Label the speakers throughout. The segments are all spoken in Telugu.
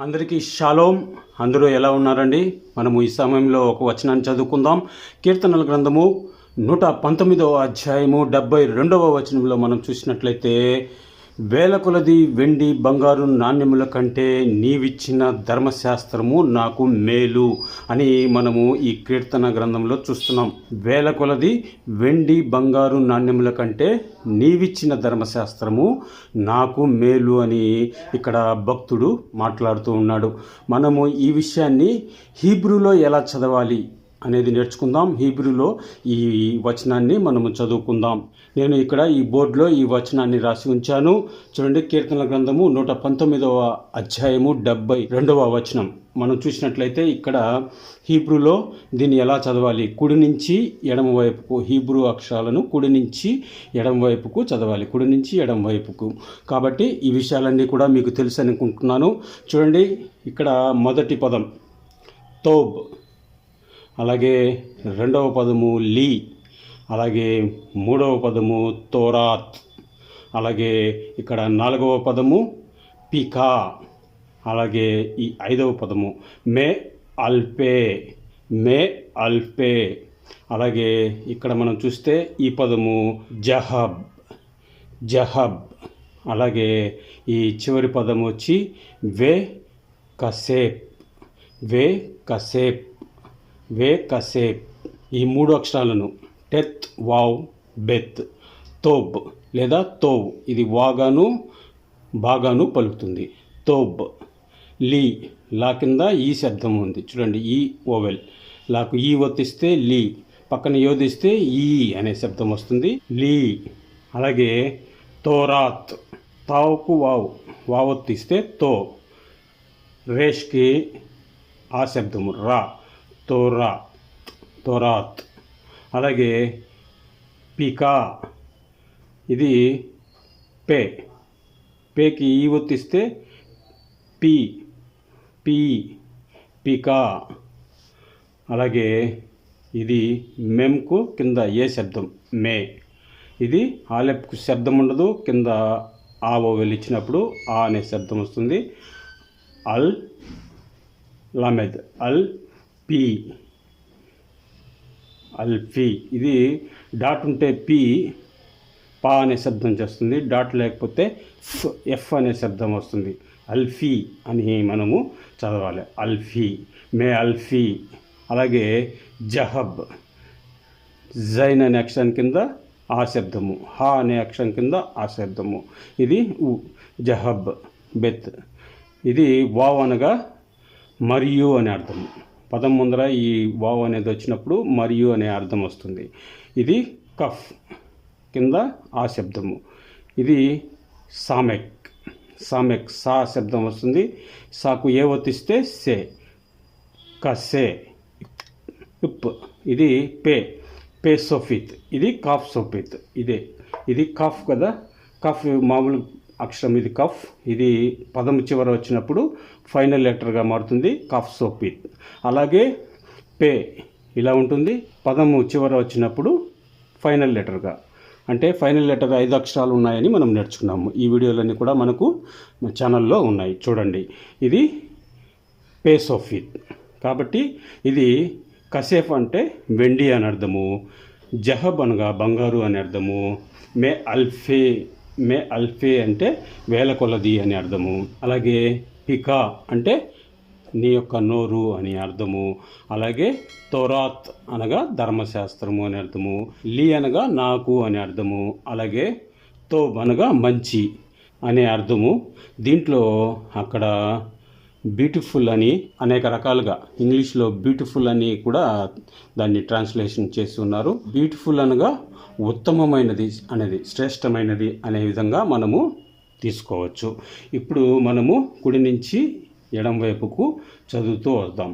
Speaker 1: అందరికీ షాలోమ్. అందరూ ఎలా ఉన్నారండి? మనము ఈ సమయంలో ఒక వచనాన్ని చదువుకుందాం. కీర్తనల గ్రంథము 119వ అధ్యాయము 72వ వచనంలో మనం చూసినట్లయితే, వేల కొలది వెండి బంగారు నాణ్యముల కంటే నీవిచ్చిన ధర్మశాస్త్రము నాకు మేలు అని మనము ఈ కీర్తన గ్రంథంలో చూస్తున్నాం. వేల కొలది వెండి బంగారు నాణ్యముల కంటే నీవిచ్చిన ధర్మశాస్త్రము నాకు మేలు అని ఇక్కడ భక్తుడు మాట్లాడుతూ ఉన్నాడు. మనము ఈ విషయాన్ని హీబ్రూలో ఎలా చదవాలి అనేది నేర్చుకుందాం. హీబ్రూలో ఈ వచనాన్ని మనము చదువుకుందాం. నేను ఇక్కడ ఈ బోర్డులో ఈ వచనాన్ని రాసి ఉంచాను. చూడండి, కీర్తనల గ్రంథము 119వ అధ్యాయము 72వ వచనం మనం చూసినట్లయితే ఇక్కడ హీబ్రూలో దీన్ని ఎలా చదవాలి, కుడి నుంచి ఎడమ వైపుకు, హీబ్రూ అక్షరాలను కుడి నుంచి ఎడమ వైపుకు చదవాలి, కుడి నుంచి ఎడమ వైపుకు. కాబట్టి ఈ విషయాలన్నీ కూడా మీకు తెలుసు అనుకుంటున్నాను. చూడండి, ఇక్కడ మొదటి పదం తోబ్, అలాగే రెండవ పదము లీ, అలాగే మూడవ పదము తోరాత్, అలాగే ఇక్కడ నాలుగవ పదము పికా, అలాగే ఈ ఐదవ పదము మే అల్పే, అలాగే ఇక్కడ మనం చూస్తే ఈ పదము జహబ్, అలాగే ఈ చివరి పదము వచ్చి వే కసేప్. ఈ మూడు అక్షరాలను టెత్, వావ్, బెత్, తోబ్ లేదా తోవ్, ఇది వాగాను బాగాను పలుకుతుంది. తోబ్. లీ, లా కింద ఈ శబ్దం ఉంది చూడండి, ఈ ఓవెల్, లాకు ఈ ఒత్తిస్తే లీ, పక్కన యోధిస్తే ఈ అనే శబ్దం వస్తుంది, లీ. అలాగే తోరాత్, తావుకు వావ్ ఒత్తిస్తే తో, రేష్కి ఆ శబ్దము రా, తోరాత్. అలాగే పికా, ఇది పేకి ఈ ఒత్తిస్తే పికా. అలాగే ఇది మెమ్కు కింద ఏ శబ్దం మే, ఇది ఆలెప్కు శబ్దం ఉండదు, కింద ఆ ఓవెల్ ఇచ్చినప్పుడు ఆ అనే శబ్దం వస్తుంది. లామెద్ అల్ఫీ, ఇది డాట్ ఉంటే పా అనే శబ్దం చేస్తుంది, డాట్ లేకపోతే ఎఫ్ అనే శబ్దం వస్తుంది. అల్ఫీ అని మనము చదవాలి, మే అల్ఫీ. అలాగే జహబ్, జైన్ అనే అక్షరం కింద ఆ శబ్దము, హా అనే అక్షరం కింద ఆ శబ్దము, ఇది జహబ్. బెత్, ఇది వావ్ అనగా మరియు అనే అర్థము, పదం ముందర ఈ వావ్ అనేది వచ్చినప్పుడు మరియు అనే అర్థం వస్తుంది. ఇది కఫ్ కింద ఆ శబ్దము, ఇది సామెక్ సా శబ్దం వస్తుంది, సాకు ఏ ఒత్తిస్తే కసే. ఉప్, ఇది పే సోఫిత్, ఇది కాఫ్ సోఫిత్, ఇది కఫ్ కదా, కఫ్ మామూలు అక్షరం, ఇది కఫ్, ఇది పదం చివర వచ్చినప్పుడు ఫైనల్ లెటర్గా మారుతుంది, కఫ్ సోఫిత్. అలాగే పే ఇలా ఉంటుంది, పదము చివర వచ్చినప్పుడు ఫైనల్ లెటర్గా, అంటే ఫైనల్ లెటర్ 5 అక్షరాలు ఉన్నాయని మనం నేర్చుకున్నాము. ఈ వీడియోలన్నీ కూడా మనకు ఛానల్లో ఉన్నాయి చూడండి. ఇది పేసోఫిత్. కాబట్టి ఇది కసేఫ్ అంటే వెండి అని అర్థము, జహబ్ అనగా బంగారు అని అర్థము, మే అల్ఫే అంటే వేల కొలది అని అర్థము. అలాగే పికా అంటే నీ యొక్క నోరు అని అర్థము. అలాగే తోరాత్ అనగా ధర్మశాస్త్రము అని అర్థము, లీ అనగా నాకు అని అర్థము, అలాగే తోబ్ అనగా మంచి అనే అర్థము. దీంట్లో అక్కడ బ్యూటిఫుల్ అని అనేక రకాలుగా ఇంగ్లీష్లో బ్యూటిఫుల్ అని కూడా దాన్ని ట్రాన్స్లేషన్ చేసి ఉన్నారు. బ్యూటిఫుల్ అనగా ఉత్తమమైనది అనేది, శ్రేష్టమైనది అనే విధంగా మనము తీసుకోవచ్చు. ఇప్పుడు మనము కుడి నుంచి ఎడం వైపుకు చదువుతూ వద్దాం.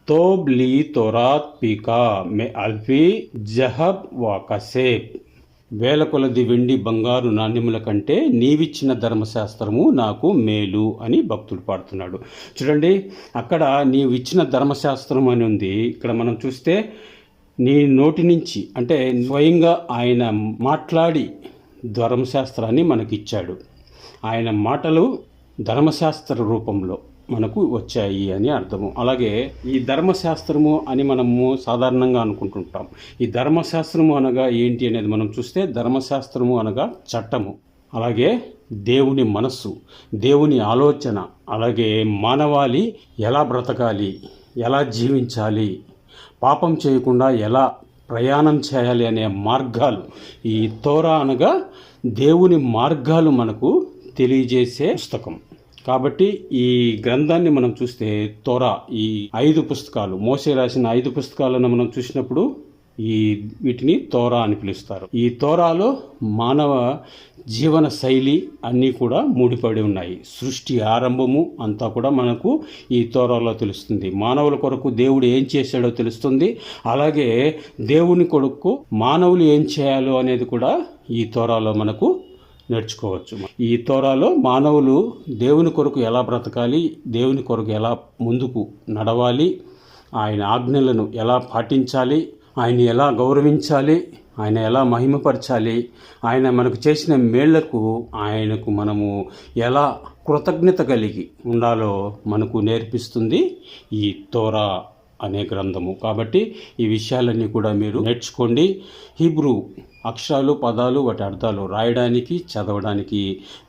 Speaker 1: తోబ్, లీ, తోరాత్, పీకా, మే అల్ఫీ, జహబ్ వా కసేప్. వేల కొలది వెండి బంగారు నాణ్యముల కంటే నీవిచ్చిన ధర్మశాస్త్రము నాకు మేలు అని భక్తుడు పాడుతున్నాడు. చూడండి, అక్కడ నీవిచ్చిన ధర్మశాస్త్రం అని ఉంది. ఇక్కడ మనం చూస్తే నీ నోటి నుంచి, అంటే స్వయంగా ఆయన మాట్లాడి ధర్మశాస్త్రాన్ని మనకిచ్చాడు. ఆయన మాటలు ధర్మశాస్త్ర రూపంలో మనకు వచ్చాయి అని అర్థము. అలాగే ఈ ధర్మశాస్త్రము అని మనము సాధారణంగా అనుకుంటుంటాం. ఈ ధర్మశాస్త్రము అనగా ఏంటి అనేది మనం చూస్తే, ధర్మశాస్త్రము అనగా చట్టము, అలాగే దేవుని మనస్సు, దేవుని ఆలోచన, అలాగే మానవాళి ఎలా బ్రతకాలి, ఎలా జీవించాలి, పాపం చేయకుండా ఎలా ప్రయాణం చేయాలి అనే మార్గాలు. ఈ తోరా అనగా దేవుని మార్గాలు మనకు తెలియజేసే పుస్తకం. కాబట్టి ఈ గ్రంథాన్ని మనం చూస్తే తోరా, ఈ 5 పుస్తకాలు, మోషే రాసిన 5 పుస్తకాలను మనం చూసినప్పుడు వీటిని తోరా అని పిలుస్తారు. ఈ తోరాలో మానవ జీవన శైలి అన్నీ కూడా ముడిపడి ఉన్నాయి. సృష్టి ఆరంభము అంతా కూడా మనకు ఈ తోరాలో తెలుస్తుంది. మానవుల కొరకు దేవుడు ఏం చేశాడో తెలుస్తుంది. అలాగే దేవుని కొరకు మానవులు ఏం చేయాలో అనేది కూడా ఈ తోరాలో మనకు నేర్చుకోవచ్చు. ఈ తోరాలో మానవులు దేవుని కొరకు ఎలా బ్రతకాలి, దేవుని కొరకు ఎలా ముందుకు నడవాలి, ఆయన ఆజ్ఞలను ఎలా పాటించాలి, ఆయన ఎలా గౌరవించాలి, ఆయన ఎలా మహిమపరచాలి, ఆయన మనకు చేసిన మేళ్లకు ఆయనకు మనము ఎలా కృతజ్ఞత కలిగి ఉండాలో మనకు నేర్పిస్తుంది ఈ తోరా అనే గ్రంథము. కాబట్టి ఈ విషయాలన్నీ కూడా మీరు నేర్చుకోండి. హీబ్రూ అక్షరాలు, పదాలు, వాటి అర్థాలు రాయడానికి, చదవడానికి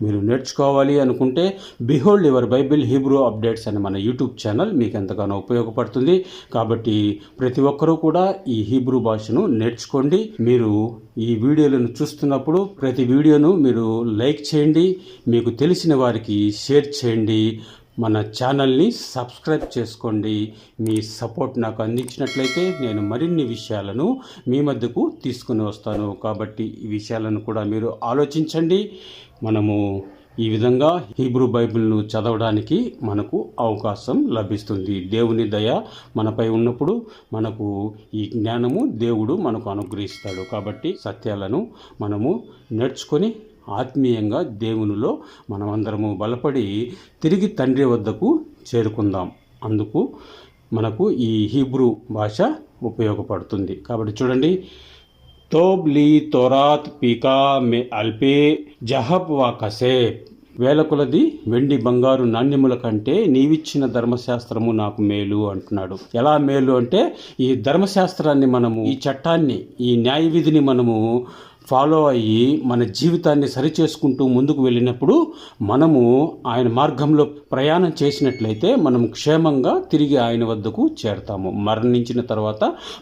Speaker 1: మీరు నేర్చుకోవాలి అనుకుంటే behold your Bible Hebrew updates అనే మన యూట్యూబ్ ఛానల్ మీకు ఎంతగానో ఉపయోగపడుతుంది. కాబట్టి ప్రతి ఒక్కరూ కూడా ఈ హీబ్రూ భాషను నేర్చుకోండి. మీరు ఈ వీడియోలను చూస్తున్నప్పుడు ప్రతి వీడియోను మీరు లైక్ చేయండి, మీకు తెలిసిన వారికి షేర్ చేయండి, మన ఛానల్ని సబ్స్క్రైబ్ చేసుకోండి. మీ సపోర్ట్ నాకు అందించినట్లయితే నేను మరిన్ని విషయాలను మీ మధ్యకు తీసుకుని వస్తాను. కాబట్టి ఈ విషయాలను కూడా మీరు ఆలోచించండి. మనము ఈ విధంగా హీబ్రూ బైబిల్ను చదవడానికి మనకు అవకాశం లభిస్తుంది. దేవుని దయ మనపై ఉన్నప్పుడు మనకు ఈ జ్ఞానము దేవుడు మనకు అనుగ్రహిస్తాడు. కాబట్టి సత్యాలను మనము నేర్చుకొని ఆత్మీయంగా దేవునిలో మనమందరము బలపడి తిరిగి తండ్రి వద్దకు చేరుకుందాం. అందుకు మనకు ఈ హీబ్రూ భాష ఉపయోగపడుతుంది. కాబట్టి చూడండి, తోబ్ లీ తోరాత్ పీకా మే అల్పే జహబ్ వా కసేబ్. వేల కొలది వెండి బంగారు నాణ్యముల కంటే నీవిచ్చిన ధర్మశాస్త్రము నాకు మేలు అంటున్నాడు. ఎలా మేలు అంటే, ఈ ధర్మశాస్త్రాన్ని మనము, ఈ చట్టాన్ని, ఈ న్యాయ విధిని మనము ఫాలో అయ్యి మన జీవితాన్ని సరిచేసుకుంటూ ముందుకు వెళ్ళినప్పుడు మనము ఆయన మార్గంలో ప్రయాణం చేసినట్లయితే మనము క్షేమంగా తిరిగి ఆయన వద్దకు చేరతాము. మరణించిన తర్వాత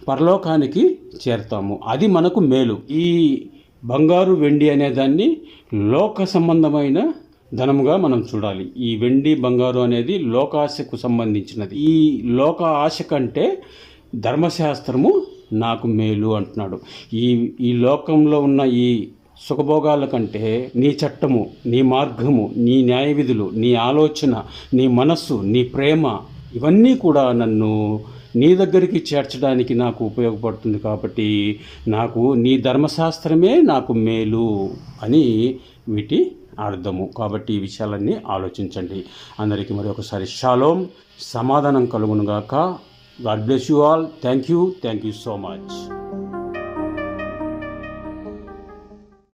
Speaker 1: పరలోకానికి చేరతాము. అది మనకు మేలు. ఈ బంగారు వెండి అనే దాన్ని లోక సంబంధమైన ధనముగా మనం చూడాలి. ఈ వెండి బంగారు అనేది లోకాశకు సంబంధించినది. ఈ లోక ఆశ కంటే ధర్మశాస్త్రము నాకు మేలు అంటున్నాడు. ఈ లోకంలో ఉన్న ఈ సుఖభోగాల కంటే నీ చట్టము, నీ మార్గము, నీ న్యాయ విధులు, నీ ఆలోచన, నీ మనస్సు, నీ ప్రేమ, ఇవన్నీ కూడా నన్ను నీ దగ్గరికి చేర్చడానికి నాకు ఉపయోగపడుతుంది. కాబట్టి నాకు నీ ధర్మశాస్త్రమే నాకు మేలు అని వీటి అర్థము. కాబట్టి ఈ విషయాలన్నీ ఆలోచించండి. అందరికీ మరి ఒకసారి షాలోం, సమాధానం కలుగునుగాక. God bless you all. Thank you so much.